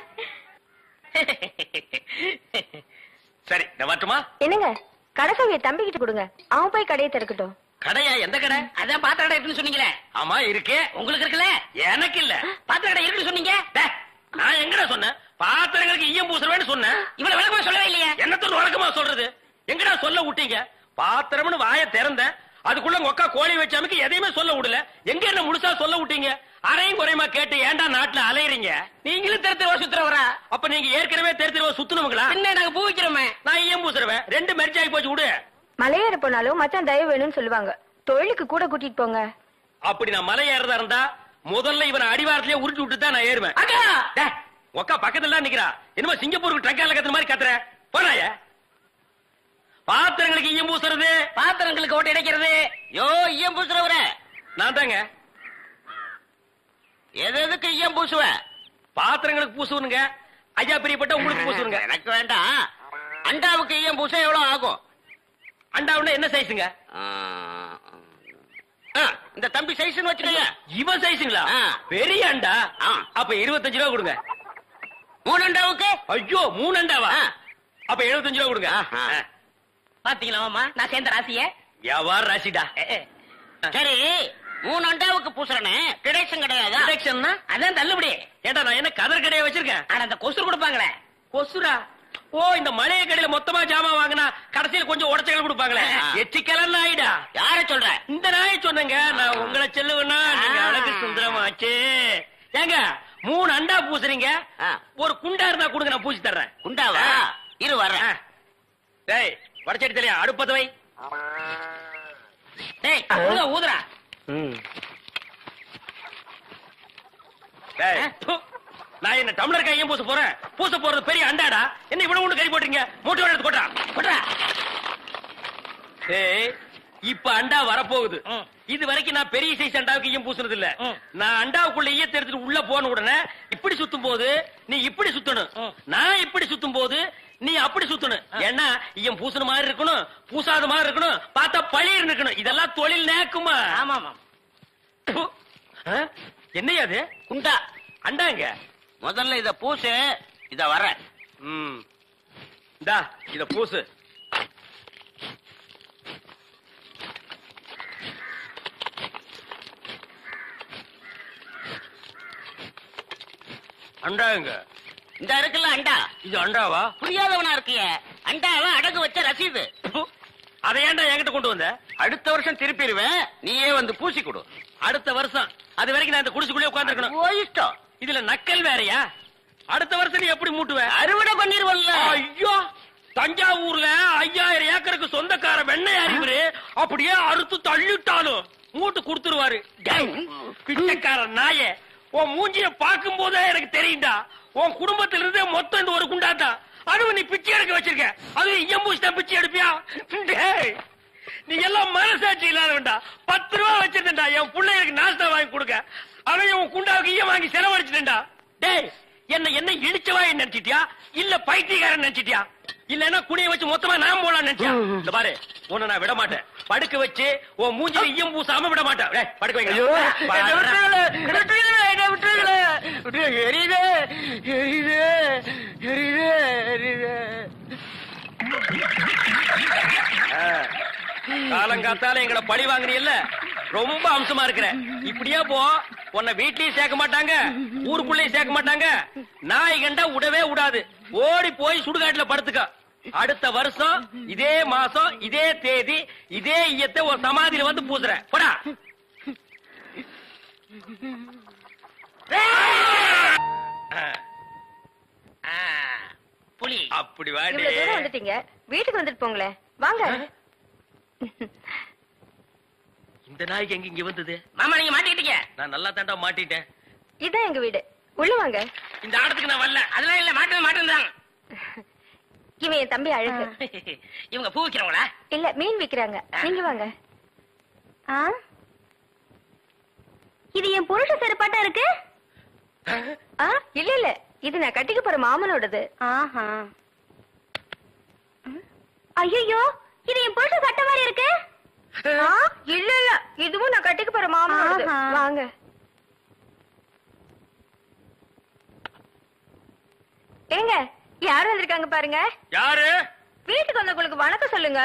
சரி நான் வரட்டுமா? என்னங்க, கடைசவிய தம்பிக்கிட்டு கொடுங்க, அவன் போய் கடையை திறக்கட்டும். கடையா? எந்த கடை? அதான் பாத்திர கடை இருக்குன்னு சொன்னீங்களே. ஆமா இருக்கே. உங்களுக்கு இருக்குல்ல? எனக்கு இல்ல. பாத்திர கடை இருக்குன்னு சொன்னீங்க. டேய், நான் எங்கடா சொன்னேன் பாத்திரங்களுக்கு ஈயம் பூசுறவேன்னு சொன்னேன். இவ்வளவு விளக்கமா சொல்லவே இல்லையே. என்னத்தோட வழக்கமா சொல்றது? எங்கடா சொல்ல விட்டீங்க? பாத்திரம்னு வாய திறந்த அதுக்குள்ள உங்க அக்கா கோழி வச்சாமுக்கு எதையுமே சொல்ல விடல. எங்க என்ன முழுசா சொல்ல விட்டீங்க? அரையும் குறையுமா கேட்டு ஏன்டா நாட்டுல அலையறீங்க? நீங்களும் தெருத்திருவா சுத்துறவரா? அப்ப நீங்க ஏற்கனவே தெருத்திருவா சுத்துனவங்களா? என்ன நாங்க பூ வைக்கிறோமே. நான் ஈயம் பூசுறவன். 2 மெர்ஜ் ஆகி போச்சு விடு. மலையேற போனாலும் மச்சான் தயவு வேணும்னு சொல்லுவாங்க. தொழிலுக்கு கூட கூட்டிட்டு போங்க. அப்படி நான் மலை ஏறதா இருந்தா முதல்ல இவனை அடிவாரத்திலேயே உருட்டி விட்டு தான் நான் ஏறுவேன். டேய், உக்கா பக்கத்துல நிக்கிறா. என்னமோ சிங்கப்பூருக்கு ட்ரக்கால கத்துற மாதிரி கத்துற. போறாய. பாத்திரங்களுக்கு ஈயம் பூசுறது, பாத்திரங்களுக்கு ஓட்டு இடைக்கிறது. யோ ஈயம் பூசுறவர நான் தாங்க. எதுக்கு ஈயம் பூசுவ? பாத்திரங்களுக்கு பூசுவனுங்க. ஐயா பிரியப்பட்ட உங்களுக்கு பூசுவனுங்க. எனக்கு வேண்டாம். அண்டாவுக்கு ஈயம் பூச எவ்வளவு ஆகும்? அண்டாவுன்னா என்ன சைஸுங்க? இந்த தம்பி சைஸ்னு வச்சுக்கோங்க. இவன் சைஸுங்களா? பெரிய அண்டா. அப்ப ₹25 கொடுங்க. 3 அண்டாவுக்கு? ஐயோ 3 அண்டாவா? அப்ப ₹75 கொடுங்க. பாத்தீங்களா மாமா, நான் சேர்ந்த ராசிய. வியாபார ராசிடா. சரி 3 அண்டாவுக்கு பூசுறனே டிடக்ஷன் கிடையாதா? டிடக்ஷன்னா அதான் தள்ளுபடி. ஏண்டா நான் என்ன கதர் கடையை வச்சிருக்கேன்? ஆனா அந்த கொசுறு கொடுப்பாங்களே. கொசுரா? ஓ, இந்த மளிகை கடையில மொத்தமா ஜாமான் வாங்கினா கடைசியில் கொஞ்சம் உடச்சல் கொடுப்பாங்களே. எச்சிக்கலன்னு ஆயிடா. யார சொல்ற? இந்த நாயை சொன்னங்க. நான் உங்களை செல்லுவேன்னா நீங்க அழகு சுந்தரமாச்சு. ஏங்க 3 அண்டா பூசுறீங்க, ஒரு குண்டா இருந்தா கொடுங்க, நான் பூசி தர்றேன். குண்டாவா? இரு வர்றேன். டேய் வடச்சடி தலையா, அடுப்பத வை. டேய் ஊதுறா. டேய் நான் என்ன டம்ளர் கையும் பூச போறேன்? பூச போறது பெரிய அண்டாடா. என்ன இவ்வளவு ஒண்ணு கறி போட்டீங்க? மூட்டை எடுத்து போட்டா போட்டா. ஏய் இப்ப அண்டா வரப்போகுது. இது வரைக்கும் நான் பெரிய சைஸ் அண்டாவுக்கு ஈயம் பூசுனது இல்ல. நான் அண்டாவுக்குள்ள ஈயத்தை எடுத்துட்டு உள்ள போன உடனே இப்படி சுத்தும் போது நீ இப்படி சுத்தணும், நான் இப்படி சுத்தும் போது நீ அப்படி சுத்தணும். ஏன்னா ஈயம் பூசுன மாதிரி இருக்கணும், பூசாத மாதிரி இருக்கணும், பார்த்தா பழிர் இருக்கணும். இதெல்லாம் தொழில் நேக்குமா? ஆமா. என்னையா அது? குண்டா அண்டாங்க. முதல்ல இத பூசு. இத வர. இந்தா இத பூசு. அண்டாங்க. இந்த இருக்குல்ல அண்டா. இது அண்டாவா? புரியாதவனா இருக்கிய. அண்டாவா அடகு வச்ச ரசீது. அதை ஏன்டா என்கிட்ட கொண்டு வந்த? அடுத்த வருஷம் திருப்பிடுவேன், நீயே வந்து பூசி கொடு. அடுத்த வருஷம்? அது வரைக்கும் நான் இந்த குடிசுக்குள்ளே உட்கார்ந்துருக்கணும். ஓ இஷ்டம். இதுல நக்கல் வேறயா? அடுத்த வருஷம் நீ எப்படி மூட்டுவ? அறுவடை பண்ணிருவல்ல. ஐயோ, தஞ்சாவூர்ல 5000 ஏக்கருக்கு சொந்தக்கார வெண்ணையார் இவரு. அப்படியே அறுத்து தள்ளிட்டாலும் மூட்டு கொடுத்துருவாரு. பிச்சைக்கார நாயே, உன் மூஞ்சிய பார்க்கும் போதே எனக்கு தெரியும்டா உன் குடும்பத்தில இருந்தே மொத்தம் இந்த ஒரு குண்டாத்தா. அதுவும் நீ பிச்சை எடுக்க வச்சிருக்க. அது எம்பூசிட்டா பிச்சை எடுப்பியா? நீ எல்லாம் மனசாட்சி இல்லாதவன்டா. 10 ரூபா வச்சிருந்தா என் பிள்ளைகளுக்கு நாஸ்தா வாங்கி கொடுக்க. அவன் உன் குண்டாவுக்கு ஈயம் வாங்கி செலவழிச்சுட்டா. டேய் என்ன இழிச்சவா நினைச்சிட்டியா இல்ல பைத்தியக்காரன் நினைச்சிட்டியா? இல்லன்னா குனிய வச்சு மொத்தமா நான் போலாம் நினைச்சியா? இந்த பாரு, உன்னை நான் விட மாட்டேன். படுக்க வச்சு உன் மூஞ்சில ஈயம் பூசாம விட மாட்டேன். டேய் படுக்க வைங்க. காலங்காத்தால எங்களை பழி வாங்குறீல்ல, ரொம்ப அம்சமா இருக்கிற. இப்படியே போ, உன்னை வீட்லயும் சேர்க்க மாட்டாங்க, ஊருக்குள்ளயும் சேர்க்க மாட்டாங்க. நாய் கண்டா விடவே விடாது. ஓடி போய் சுடுகாட்டுல படுத்துக்க. அடுத்த வருஷம் இதே மாசம் இதே தேதி இதே ஈயத்தை ஒரு சமாதியில வந்து பூசுறேன். போடா. புலி அப்படி வாடி. இவ்வளவு தூரம் வந்துட்டீங்க, வீட்டுக்கு வந்துட்டு போங்களேன். வாங்க. இந்த நாய்க்கு எங்க இங்க வந்தது? மாமா நீங்க மாட்டிக்கிட்டீங்க. நான் நல்லா தாண்டா மாட்டிட்டேன். இதான் எங்க வீடு, உள்ள வாங்க. இந்த ஆடத்துக்கு நான் வரல. அதெல்லாம் இல்ல, மாட்டேன் தான். இவன் என் தம்பி அழகு. இவங்க பூ விக்கிறவங்களா? இல்ல, மீன் விக்கிறாங்க. நீங்க வாங்க. இது என் புருஷ செருப்பாட்டா இருக்கு. இல்ல இல்ல, இது நான் கட்டிக்க போற மாமனோடது. ஐயோ, இது என் புருஷ சட்டை மாதிரி இருக்கு. இல்ல இல்ல, இதுவும் நான் கட்டிக்க போற மாமனோடது. வாங்க. ஏங்க, யாரு வந்திருக்காங்க பாருங்க. யாரு? வீட்டுக்கு வந்தவங்களுக்கு வணக்கம் சொல்லுங்க.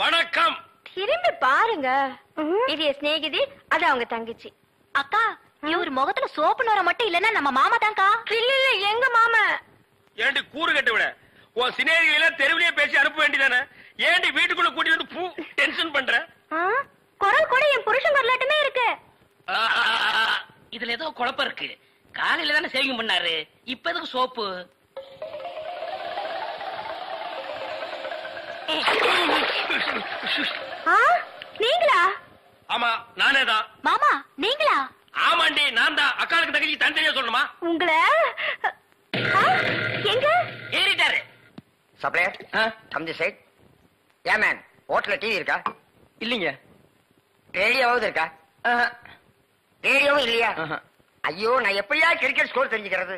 வணக்கம். திரும்பி பாருங்க. இது என் சிநேகிதி, அது அவங்க தங்கச்சி. அக்கா, இவர் முகத்துல சோப்பு நோர மட்டும் இல்லன்னா நம்ம மாமா தான்க்கா. இல்ல இல்ல, எங்க மாமா. ஏண்டி கூறு கட்ட விட, உன் சிநேகிதிகளை தெருவிலேயே பேசி அனுப்ப வேண்டியதானே? ஏண்டி வீட்டுக்குள்ள கூட்டி வந்து பூ டென்ஷன் பண்ற? குரல் கூட என் புருஷன் வரலாட்டுமே இருக்கு. இதுல ஏதோ குழப்பம் இருக்கு. காலையில தானே சேவிங் பண்ணாரு, இப்ப எதுக்கு சோப்பு? நீங்களா? ஆமா, நானே தான். மாமா நீங்களா? ஆமாண்டி, நான் தான். அக்காளுக்கு தங்கச்சி தனித்தனியா சொல்லணுமா? உங்களை எங்க ஏறிட்டாரு. Supplier come this side. ஏன் மேன், ஹோட்டல்ல டிவி இருக்கா? இல்லீங்க. ரேடியோவாவது இருக்கா? ரேடியோவும் இல்லையா? ஐயோ, நான் எப்படியா கிரிக்கெட் ஸ்கோர் தெரிஞ்சுக்கிறது?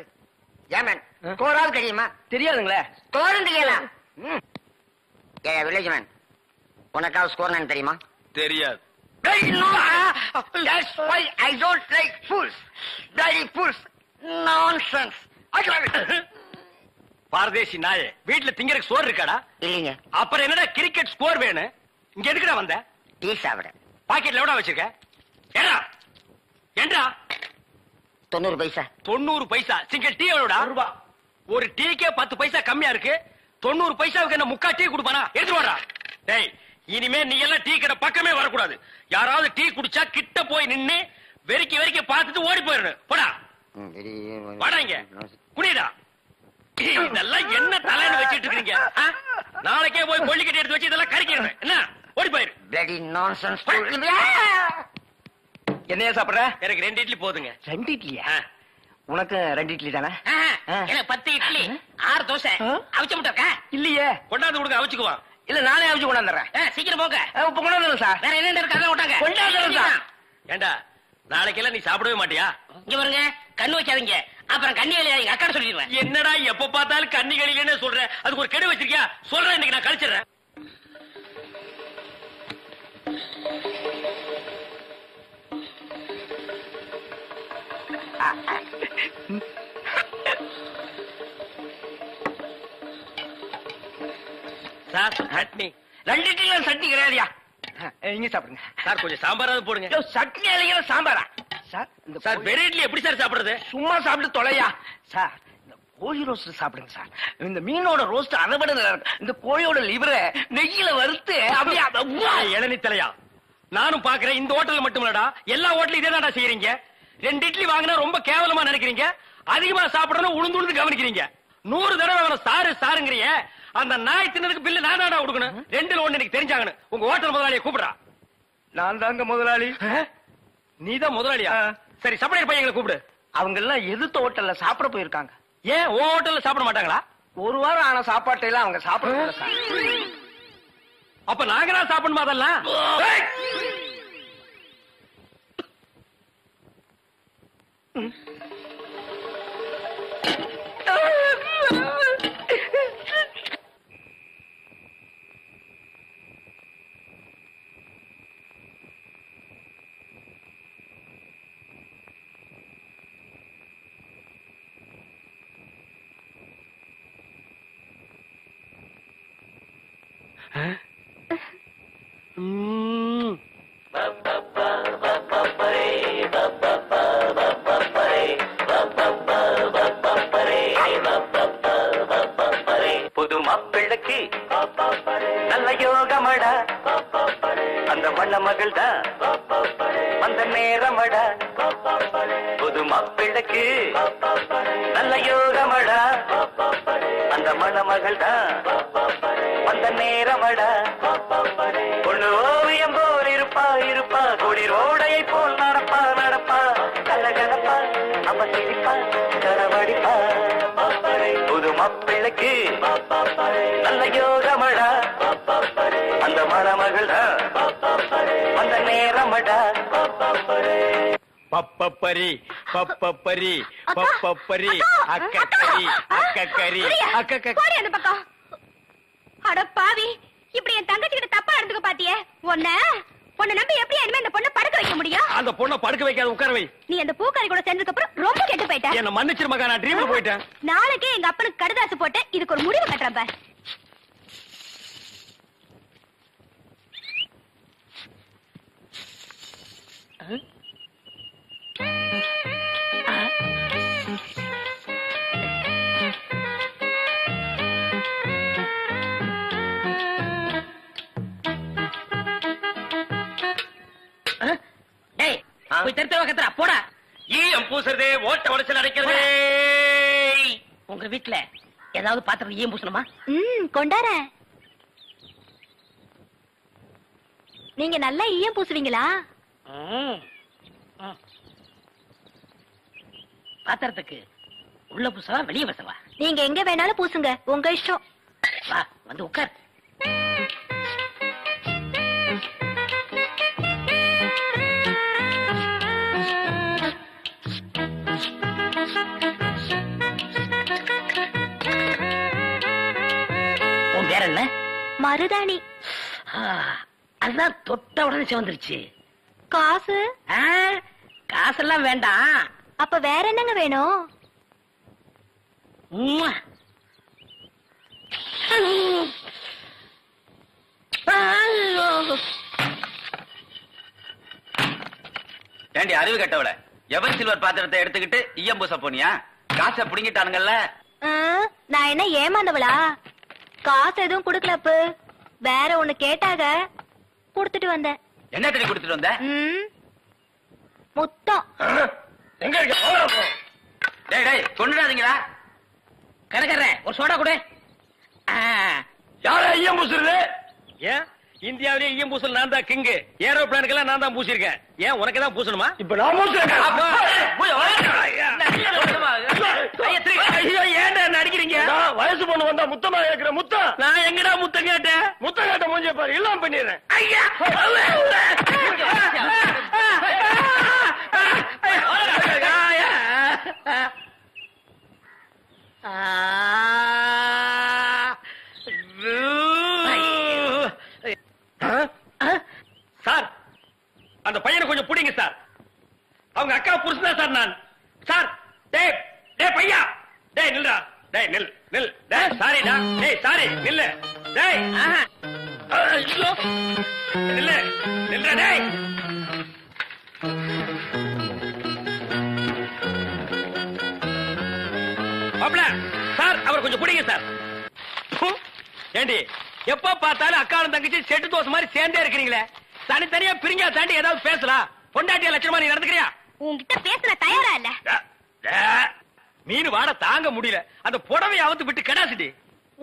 ஏன் மேன், ஸ்கோராவது தெரியுமா? தெரியாதுங்களே. ஸ்கோரும் தெரியலாம். ஏ வில்லேஜ் மேன், உனக்காவது ஸ்கோர் நான் தெரியுமா? தெரியாது. That's why I don't like fools. Bloody fools. Nonsense. பாரதேசி நாயே, வீட்டுல திங்கறதுக்கு சோறு இருக்காடா? இல்லைங்க. அப்புறம் என்னடா கிரிக்கெட் ஸ்கோர் வேணும்? இங்க எதுக்குடா வந்த? டீ சாப்பிட. பாக்கெட்ல எவ்வளவு வச்சிருக்க? ஏண்டா 90 பைசா. 90 பைசா. Single tea எவ்வளவுடா? ரூபா. ஒரு டீக்கே 10 பைசா கம்மியா இருக்கு. 90 பைசாவுக்கு என்ன முக்கா டீ குடுப்பானா? எடுத்து வாடா. டேய், இனிமே நீ எல்லாம் டீ கடை பக்கமே வரக்கூடாது. யாராவது டீ குடிச்சா கிட்ட போய் நின்னு வெறிக்கி வெறிக்கி பார்த்துட்டு ஓடி போயிடணும். போடா வாடா, இங்க குடிடா. இதெல்லாம் என்ன தலைன்னு வச்சிட்டு இருக்கீங்க? நாளைக்கே போய் கொள்ளிக்கட்டி எடுத்து வச்சு இதெல்லாம் கறிக்கிறேன். என்ன ஓடி போயிரு. Bloody nonsense. என்னையா சாப்பிடுற? எனக்கு 2 இட்லி போதுங்க. 2 இட்லியா? உனக்கு 2 இட்லி தானே? எனக்கு 10 இட்லி 6 தோசை. அவிச்ச முட்டை இருக்கா? இல்லையே. கொண்டாந்து கொடுங்க, அவிச்சுக்குவான். இல்ல, நானே அவிச்சு கொண்டாந்துறேன். சீக்கிரம் போங்க. இப்ப கொண்டாந்துறேன் சார். வேற என்ன இருக்கு அதான் விட்டாங்க. கொண்டாந்துறேன் சார். ஏண்டா, நாளைக்கெல்லாம் நீ சாப்பிடவே மாட்டியா? இங்க பாருங்க, கண்ணு வைக்காதீங்க. அப்புறம் கண்ணி எங்க அக்கா சொல்லிடுவேன். என்னடா எப்ப பார்த்தாலும் கண்ணி கழிலன்னு சொல்றேன்? அதுக்கு ஒரு கெடு வச்சிருக்கியா? சொல்றேன், இன்னைக்கு நான் கழிச்சிடுறேன். சார், சட்னி. 2 இட்லி சட்னி கிடையாதுயா. இங்க சாப்பிடுங்க சார். கொஞ்சம் சாம்பாராவது போடுங்க. சட்னி அலைகிற சாம்பாரா சார்? சார், வெறும் இட்லி எப்படி சார் சாப்பிடுறது? சும்மா சாப்பிட்டு தொலையா சார். இந்த கோழி ரோஸ்ட் சாப்பிடுங்க சார். இந்த மீனோட ரோஸ்ட் அதை விட நல்லா இருக்கு. இந்த கோழியோட லிவரை நெய்யில வறுத்து அப்படியே இளநி தலையா. நானும் பாக்குறேன், இந்த ஹோட்டல் மட்டும் இல்லடா, எல்லா ஹோட்டலும் இதே தான்டா செய்யறீங்க. 2 இட்லி வாங்கினா ரொம்ப கேவலமா நினைக்கிறீங்க. அதிகமா சாப்பிடணும் உளுந்து உளுந்து கவனிக்கிறீங்க. 100 தடவை அவனை சாரு சாருங்கிறிய. அந்த நாய் தின்னதுக்கு பில்லு நான் தான்டா கொடுக்கணும். 2ல 1 எனக்கு தெரிஞ்சாங்கன்னு. உங்க ஹோட்டல் முதலாளியை கூப்பிடுறா. நான் தாங்க முதலாளி. நீதான் முதலாளியா? சரி, சப்ளையர் பையங்களை கூப்பிடு. அவங்க எல்லாம் எதிர்த்த ஹோட்டல்ல சாப்பிட போயிருக்காங்க. ஏன் உன் ஹோட்டல்ல சாப்பிட மாட்டாங்களா? 1 வாரம் ஆன சாப்பாட்டை எல்லாம் அவங்க சாப்பிட சார். அப்ப நாங்க தான் சாப்பிடணுமா அதெல்லாம்? புது மாப்பிள்ளைக்கு நல்ல யோகமடா, அந்த மண்ண மகள் தான் அந்த நேரமடா. புது மாப்பிள்ளைக்கு நல்ல யோகமடா, அந்த மண்ண மகள் தான் அந்த நேரமடா. பொண்ணு ஓவியம் போல் இருப்பா இருப்பா, கொடி ரோடையை போல் நடப்பா நடப்பா, கலகலப்பா அவ சிரிப்பா கரவடிப்பா. புது மாப்பிள்ளைக்கு நல்ல மணமகள் தான் அந்த நேரமடா. பப்பப்பரி பப்பப்பரி பப்பப்பரி அக்கக்கரி அக்கக்கரி போடி அந்த பக்கம். அட பாவி, இப்படி என் தங்கச்சி கிட்ட தப்பா நடந்துக்க பாத்தியே. உன்னை நம்பி எப்படி இனிமே இந்த பொண்ணை படுக்க வைக்க முடியும்? அந்த பொண்ணை படுக்க வைக்காத, உட்கார வை. நீ அந்த பூக்காரி கூட சேர்ந்ததுக்கு அப்புறம் ரொம்ப கெட்டு போயிட்ட. என்ன மன்னிச்சிரு மகா, நான் ட்ரீம்ல போயிட்டேன். நாளைக்கே எங்க அப்பனுக்கு கடுதாசு போட்டு இதுக்கு ஒரு முடிவு கட்டுறேன் பார். போய் தெருத்தவ கத்துறா போடா. ஈயம் பூசுறதே, ஓட்ட உடச்சல் அடைக்கிறதே. உங்க வீட்டுல ஏதாவது பாத்திரம் ஈயம் பூசணுமா? கொண்டாரேன். நீங்க நல்லா ஈயம் பூசுவீங்களா? பாத்திரத்துக்கு உள்ள பூசவா வெளியே பூசவா? நீங்க எங்க வேணாலும் பூசுங்க, உங்க இஷ்டம். வா வந்து உட்கார். உன் பேர் என்ன? மருதாணி. அதுதான் தொட்ட உடனே சிவந்துருச்சு. காசு? காசெல்லாம் வேண்டாம். அப்ப வேற என்னங்க வேணும்? ஏண்டி அறிவு கட்டவள, எவர் சில்வர் பாத்திரத்தை எடுத்துக்கிட்டு ஈயம் பூச போனியா? காசை புடுங்கிட்டானுங்கல்ல. நான் என்ன ஏமாந்தவளா? காசு எதுவும் குடுக்கலப்பு, வேற ஒண்ணு கேட்டாக குடுத்துட்டு வந்தேன். என்ன தண்ணி குடுத்துட்டு வந்த? முத்தம். எங்க இருக்க? டேய் டேய் கொண்டுடாதீங்களா. கரகர ஒரு சோடா கொடு. யாரா ஈயம் பூசுறது? ஏன் இந்தியாவிலேயே ஈயம் பூசல் நான் தான் கிங்கு. ஏரோப்ளானுக்கெல்லாம் நான் தான் பூசிருக்கேன். ஏன் உனக்கு தான் பூசணுமா? இப்ப நான் பூசுறேன். ஏன்டா நடிக்கிறீங்க? வயசு பொண்ணு வந்தா முத்தமா கேக்குற முத்தம். நான் எங்கடா முத்தம் கேட்டேன்? முத்தம் கேட்ட மூஞ்சிய பாரு, எல்லாம் பண்ணிடுறேன். ஐயா சார், அந்த பையனை கொஞ்சம் புடிங்க சார். அவங்க அக்கா புருஷனா சார் நான். சார் டேய் டேய் பையா, டேய் நில்றா, டேய் நில் நில், டேய் சாரிடா, டேய் சாரி நில்லு, டேய் ஐயோ நில்லு நில்றா டேய். மாப்ள சார், அவர் கொஞ்சம் புடிங்க சார். ஏண்டி எப்ப பார்த்தாலும் அக்காவும் தங்கச்சி செட்டு தோசை மாதிரி சேர்ந்தே இருக்கிறீங்களே, தனித்தனியா பிரிஞ்சா தாண்டி ஏதாவது பேசலாம். பொண்டாட்டிய லட்சணமா நீ நடந்துக்கிறியா? உன்கிட்ட பேசுற தயாரா இல்ல. மீன் வாட தாங்க முடியல, அந்த புடவை அவுத்து விட்டு கடாசிட்டி.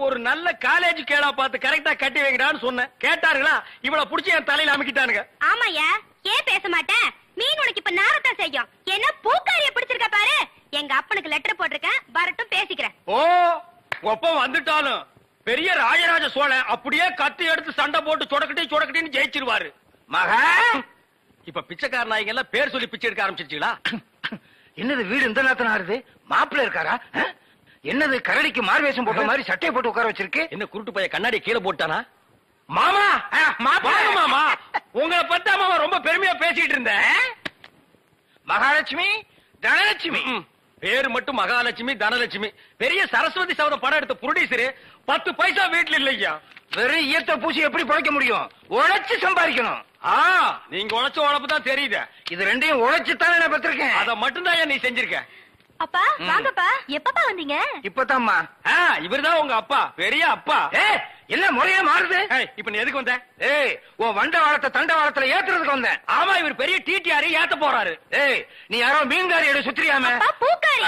ஒரு நல்ல காலேஜ் கேளா பார்த்து கரெக்டா கட்டி வைக்கிறான்னு சொன்னேன். கேட்டாருங்களா? இவ்வளவு புடிச்சு என் தலையில அமைக்கிட்டானுங்க. ஆமாயா, ஏன் பேச மாட்டேன்? மீன் உனக்கு இப்ப நாரத்தான் செய்யும். என்ன பூக்காரிய பிடிச்சிருக்க பாரு. எங்க அப்பனுக்கு லெட்டர் போட்டிருக்கேன், வரட்டும் பேசிக்கிறேன். ஓ ஒப்பம் வந்துட்டாலும் பெரிய ராஜராஜ சோழன் அப்படியே கத்தி எடுத்து சண்டை போட்டு சொடக்கட்டின்னு ஜெயிச்சிருவாரு. மகா இப்ப பிச்சைக்கார நாய்ங்க எல்லாம் பேர் சொல்லி பிச்சை எடுக்க ஆரம்பிச்சிருச்சுங்களா? என்னது வீடு இந்த நேரத்துல ஆறுது? மாப்பிள்ள இருக்காரா? என்னது கரடிக்கு மார்வேஷம் போட்ட மாதிரி சட்டையை போட்டு உட்கார வச்சிருக்கு? என்ன குருட்டு பைய கண்ணாடி கீழே போட்டானா? மாமா மாமா உங்களை பத்தா மாமா ரொம்ப பெருமையா பேசிட்டு இருந்தேன். மகாலட்சுமி தனலட்சுமி பேரு மட்டும் மகாலட்சுமி தனலட்சுமி. பெரிய சரஸ்வதி சபதம் படம் எடுத்த புரொடியூசரு 10 பைசா வீட்டுல இல்லையா. வெறும் ஈயத்தை பூசி எப்படி பிழைக்க முடியும்? உழைச்சு சம்பாதிக்கணும். நீங்க உழைச்ச உழைப்பு தான் தெரியுது. இது ரெண்டையும் உழைச்சுத்தானே நான் பெற்றிருக்கேன். அத மட்டும் தான் நீ செஞ்சிருக்க. அப்பா வாங்கப்பா. எப்பப்பா வந்தீங்க? இப்பதாம்மா. இவர்தான் உங்க அப்பா, பெரிய அப்பா. என்ன முறையா மாறுது? இப்ப நீ எதுக்கு வந்த? உன் வண்ட வாழத்தை தண்ட வாழத்துல ஏத்துறதுக்கு வந்தேன். ஆமா, இவர் பெரிய டிடிஆர் ஏத்த போறாரு. நீ யாரோ மீன்காரியோட சுத்திரியாம? பூக்காரி.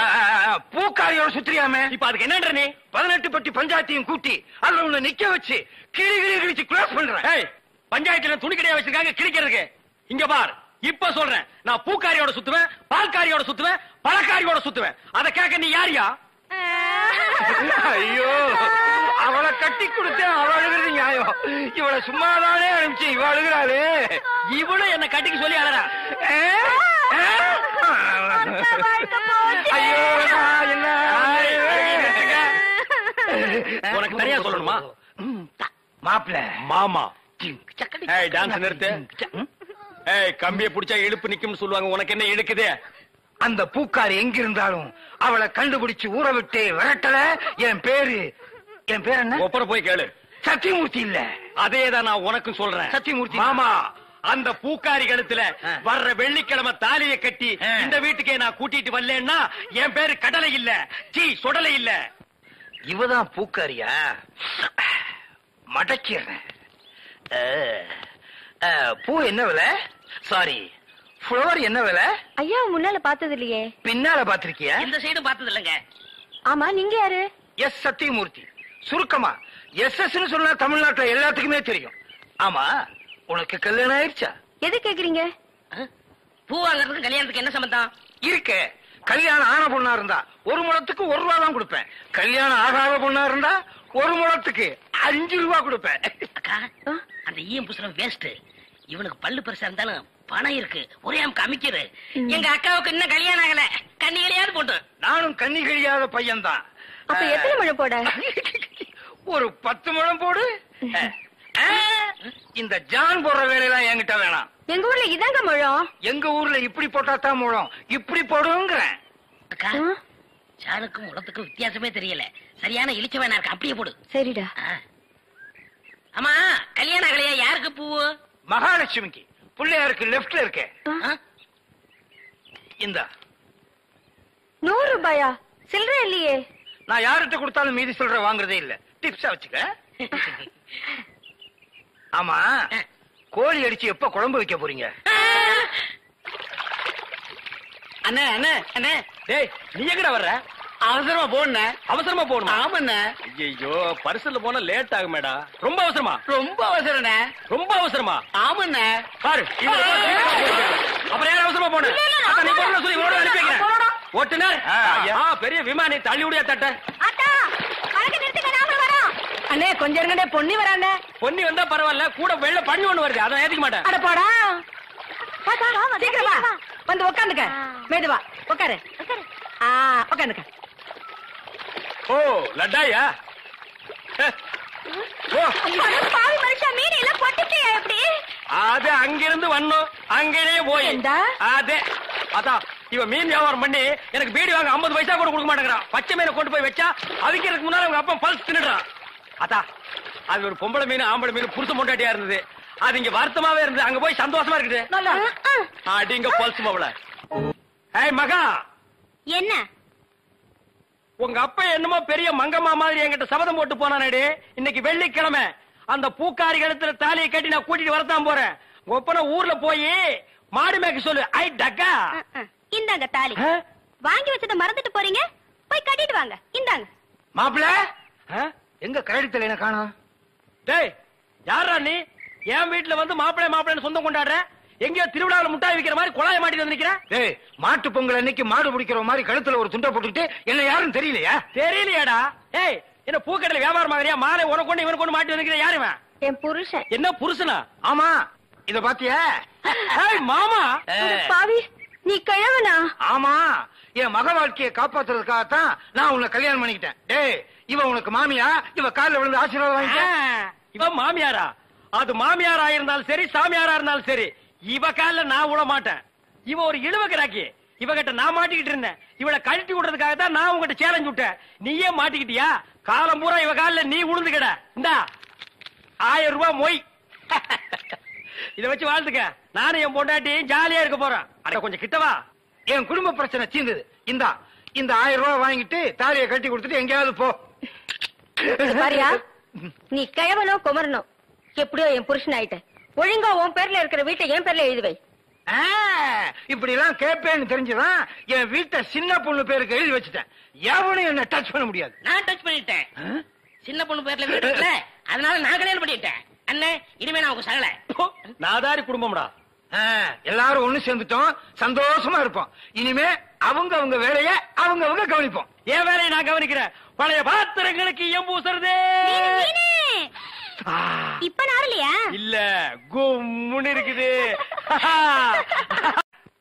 பூக்காரியோட சுத்திரியாம? இப்ப அதுக்கு என்னன்ற நீ? 18 பட்டி பஞ்சாயத்தையும் கூட்டி அதுல உன்னை நிக்க வச்சு கிழிச்சு க்ளோஸ் பண்றேன். பஞ்சாயத்துல துணி கடையா வச்சிருக்காங்க கிழிக்கிறதுக்கு. இங்க பார், இப்ப சொல்றேன், நான் பூக்காரியோட சுத்துவேன், பால்காரியோட சுத்துவேன், பழக்காரியோட சுத்துவேன். அத கேட்க நீ யாரியா? ஐயோ, அவளை கட்டி கட்டி கொடுத்தேன், அவ அழுகிறது நியாயம். இவளை சும்மாதானே அனுப்பிச்சு இவ அழுகிறாளே. இவளும் என்ன கட்டிக்கு சொல்லி அழறா. ஐயோ நான் என்ன உனக்கு தனியா சொல்லணுமா? மாப்பிள்ள மாமா ஏய் டான்ஸ் நிறுத்து. ஏய் கம்பியை புடிச்சா இழுப்பு நிக்கும்னு சொல்லுவாங்க, உனக்கு என்ன இழுக்குது? அந்த பூக்காரி எங்க இருந்தாலும் அவளை கண்டுபிடிச்சு ஊற விட்டு விரட்டல. என் பேர் என்ன? ஒப்பர போய் கேளு. சத்தியமூர்த்தி இல்ல. அதேதான் நான் உனக்கும் சொல்றேன். சத்தியமூர்த்தி மாமா, அந்த பூக்காரி கழுத்துல வர்ற வெள்ளிக்கிழமை தாலியை கட்டி இந்த வீட்டுக்கே நான் கூட்டிட்டு வரலன்னா என் பேரு கடலை இல்ல, சீ சுடலை இல்ல. இவதான் பூக்காரியா? மடக்கிறேன். பூ என்ன விலை? சாரி, ஃப்ளவர் என்ன விலை? ஐயா முன்னால பார்த்தது இல்லையே. பின்னால பாத்திருக்கியா? இந்த சைடு பார்த்தது இல்லங்க. ஆமா, நீங்க யாரு? எஸ் சத்தியமூர்த்தி. சுருக்கமா எஸ் சொன்னா தமிழ்நாட்டுல எல்லாத்துக்குமே தெரியும். ஆமா, உனக்கு கல்யாணம் ஆயிடுச்சா? எது கேக்குறீங்க? பூ வாங்குறதுக்கு கல்யாணத்துக்கு என்ன சம்பந்தம் இருக்க? கல்யாணம் ஆன பொண்ணா இருந்தா 1 முழத்துக்கு 1 ரூபா தான் கொடுப்பேன். கல்யாணம் ஆகாத பொண்ணா இருந்தா 1 முழத்துக்கு 5 ரூபா கொடுப்பேன். அக்கா, அந்த ஈயம் புசுரம் வேஸ்ட். இவனுக்கு பல்லு பெருசா இருந்தாலும் பணம் இருக்கு, ஒரே அமைக்கிறது. எங்க அக்காவுக்கு இன்னும் கல்யாணம் ஆகல, கண்ணிகளையாவது போட்டு. நானும் கண்ணி கழியாத பையன் தான். அப்ப எத்தனை முழம் போட? ஒரு 10 முழம் போடு. இந்த ஜான் போடுற வேலையெல்லாம் என்கிட்ட வேணாம். எங்க ஊர்ல இதாங்க முழம். எங்க ஊர்ல இப்படி போட்டாதான் முழம், இப்படி போடுங்கிறேன். அக்கா, ஜானுக்கும் முளத்துக்கும் வித்தியாசமே தெரியல. சரியான இழிச்ச வேணா இருக்கு, அப்படியே போடு. சரிடா. ஆமா, கல்யாண கலையா யாருக்கு பூவு? மகாலட்சுமிக்கு. பிள்ளையாருக்கு லெப்ட்ல இருக்க. இந்த 100 ரூபாயா? சில்லறை இல்லையே. நான் யார்கிட்ட கொடுத்தாலும் மீதி சில்லறை வாங்குறதே இல்ல, டிப்ஸா வச்சுக்க. ஆமா, கோழி அடிச்சு எப்ப குழம்பு வைக்க போறீங்க? அண்ணே அண்ணே அண்ணே, டேய் நீ எங்கடா வர்ற? அவசரமா போன. அவசரமா போகணுமா? ஆமாண்ணே. ஐயோ, பரிசல்ல போனா லேட் ஆகுமேடா. ரொம்ப அவசரமா? ரொம்ப அவசரண்ணே. ரொம்ப அவசரமா? ஆமாண்ணே. பாரு, அப்புறம் யார் அவசரமா போன? நீ போன சொல்லி இவரோட அனுப்பி வைக்கிறேன். ஓட்டுனர் பெரிய விமானி தள்ளி விடியா தட்ட. அண்ணே கொஞ்சம் இருங்கடே, பொன்னி வரானே. பொன்னி வந்தா பரவாயில்ல, கூட வெள்ள பண்ணி ஒண்ணு வருது, அதான் ஏத்திக்க மாட்டேன். அட போடா, சீக்கிரம் வா, வந்து உட்காந்துக்க. மெதுவா உட்காரு. உட்காந்துக்க. ஓ லட்டாயா? பாவி மனுஷா, மீன் எல்லாம் பொட்டிட்டியா எப்படி? அது அங்கிருந்து வந்தோம், அங்கேயே போய் அதே அதான் இவன் மீன் வியாபாரம் பண்ணி எனக்கு பீடி வாங்க 50 பைசா கூட கொடுக்க மாட்டேங்கிறான். பச்சை மீனை கொண்டு போய் வச்சா அதுக்கு முன்னால அவங்க அப்பா பல்ஸ் தின்னுறான். அதா அது ஒரு பொம்பளை மீன் ஆம்பளை மீன் புருஷ மொண்டாட்டியா இருந்தது, அது இங்க வருத்தமாவே இருந்தது. அங்க போய் சந்தோஷமா இருக்குது. அடிங்க பல்ஸ் மாவள. ஏய் மகா, என்ன உங்க அப்பா என்னமோ பெரிய மங்கம்மா மாதிரி என்கிட்ட சபதம் போட்டு போனானே. இன்னைக்கு வெள்ளிக்கிழமை அந்த பூக்காரி கழுத்துல தாலியை கட்டி நான் கூட்டிட்டு வரத்தான் போறேன். ஒப்பன ஊர்ல போய் மாடு மேய்க்க சொல்லு. ஐ டக்கா, இந்தாங்க தாலி. வாங்கி வச்சத மறந்துட்டு போறீங்க, போய் கட்டிட்டு வாங்க. இந்தாங்க. மாப்பிள்ள எங்க கரடித்தல என்ன காணோம்? டேய் யாரா நீ? என் வீட்டுல வந்து மாப்பிள்ளை மாப்பிள்ளைன்னு சொந்தம் கொண்டாடுற? எங்கயோ திருவிழாவில் முட்டாய் விக்கிற மாதிரி குழாய மாட்டிட்டு வந்து நிக்கிற. டேய், மாட்டு பொங்கல் அன்னைக்கு மாடு பிடிக்கிற மாதிரி கழுத்துல ஒரு துண்டை போட்டுட்டு என்ன யாரும் தெரியலையா? தெரியலையாடா? ஏய், என்ன பூக்கடையில வியாபாரம் மாதிரியா? மாலை உனக்கு கொண்டு இவனுக்கு கொண்டு மாட்டி வந்து யாருவன்? என் புருஷன். என்ன புருஷனா? ஆமா, இத பாத்தியா? மாமா பாவி, நீ கிழவனா? ஆமா, என் மக வாழ்க்கையை காப்பாத்துறதுக்காகத்தான் நான் உன்னை கல்யாணம் பண்ணிக்கிட்டேன். டேய், இவ உனக்கு மாமியா? இவ காலில் விழுந்து ஆசீர்வாதம் வாங்கிக்க. இவ மாமியாரா? அது மாமியாரா இருந்தாலும் சரி, சாமியாரா இருந்தாலும் சரி, இவ கால நான் விட மாட்டேன். இவ ஒரு இழுவ கிராக்கி. இவகிட்ட நான் மாட்டிக்கிட்டு இருந்தேன். இவளை கழட்டி விடுறதுக்காக தான் நான் உங்ககிட்ட சேலஞ்ச் விட்டேன். நீயே மாட்டிக்கிட்டியா? காலம் பூரா இவ கால நீ உளுந்து கிட. இந்தா 1000 ரூபாய் மொய். இத வச்சு வாழ்த்துக்க. நானும் என் பொண்டாட்டி ஜாலியா இருக்க போறேன். அட கொஞ்சம் கிட்டவா. என் குடும்ப பிரச்சனை தீர்ந்தது. இந்த 1000 ரூபாய் வாங்கிட்டு தாலியை கட்டி கொடுத்துட்டு எங்கேயாவது போ. பாரியா, நீ கிழவனோ குமரனோ எப்படியோ என் புருஷன் ஆயிட்ட. ஒழுங்கா உன் பேர்ல இருக்கிற வீட்டை என் பேர்ல எழுதி வை. இப்படி எல்லாம் கேட்பேன்னு தெரிஞ்சுதான் என் வீட்டை சின்ன பொண்ணு பேருக்கு எழுதி வச்சுட்டேன். எவனும் என்ன டச் பண்ண முடியாது. நான் டச் பண்ணிட்டேன். சின்ன பொண்ணு பேர்ல வீடு இருக்குல்ல, அதனால நான் கல்யாணம் பண்ணிட்டேன். அண்ணே, இனிமே நான் உங்க சகல. நாதாரி குடும்பம்டா. எல்லாரும் ஒண்ணு சேர்ந்துட்டோம், சந்தோஷமா இருப்போம். இனிமே அவங்க வேலைய அவங்க கவனிப்போம். என் வேலையை நான் கவனிக்கிறேன். பழைய பாத்திரங்களுக்கு எம்பூசுறதே. இப்ப நாரலையா? இல்ல கும்முன்னு இருக்குது.